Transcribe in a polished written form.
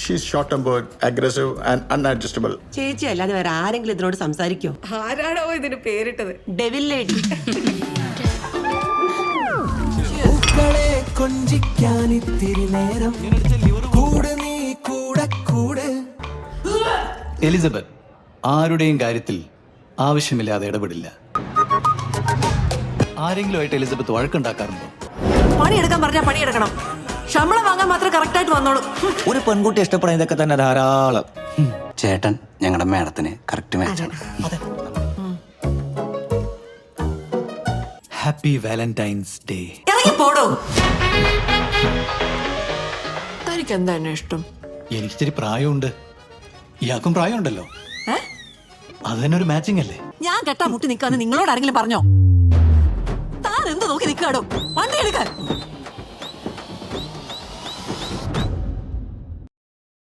She's short-tempered, aggressive, and unadjustable. ചേച്ചി അല്ലാതെ വേറെ ആരെങ്കിലും ഇതിനോട് സംസാരിക്കോ? ആരാണോ ഇതിന് പേരിട്ടത്? Devil lady. എലിസബത്ത് ആരുടെയും കാര്യത്തിൽ ആവശ്യമില്ലാതെ ഇടപെടില്ല. ആരെങ്കിലുമായിട്ട് എലിസബത്ത് വഴക്കുണ്ടാക്കാറുണ്ടോ? പണിയെടുക്കാൻ പറഞ്ഞാൽ പണിയെടുക്കണം. ശമ്പളം വാങ്ങാൻ മാത്രം കറക്റ്റ് ആയിട്ട് വന്നോളൂ. ഒരു പെൺകുട്ടി ഇഷ്ടപ്പെടാൻ ഇതൊക്കെ തന്നെ ധാരാളം. ചേട്ടൻ ഞങ്ങളുടെ മേഡത്തിന് കറക്റ്റ് മാച്ചാണ്. Happy Valentine's day. ഇറങ്ങി പോടോ. തനിക്ക് എന്താണ് ഇഷ്ടം? എനിക്കിച്ചിരി പ്രായമുണ്ട്, ഇയാൾക്കും പ്രായമുണ്ടല്ലോ. അത് തന്നെ ഒരു മാച്ചിങ് അല്ലേ? ഞാൻ കെട്ടാ മുട്ടി നിൽക്കാന്ന് നിങ്ങളോട് ആരെങ്കിലും പറഞ്ഞോ? താൻ എന്ത് നോക്കി നിൽക്കാടോ? വണ്ടി എടുക്കാൻ.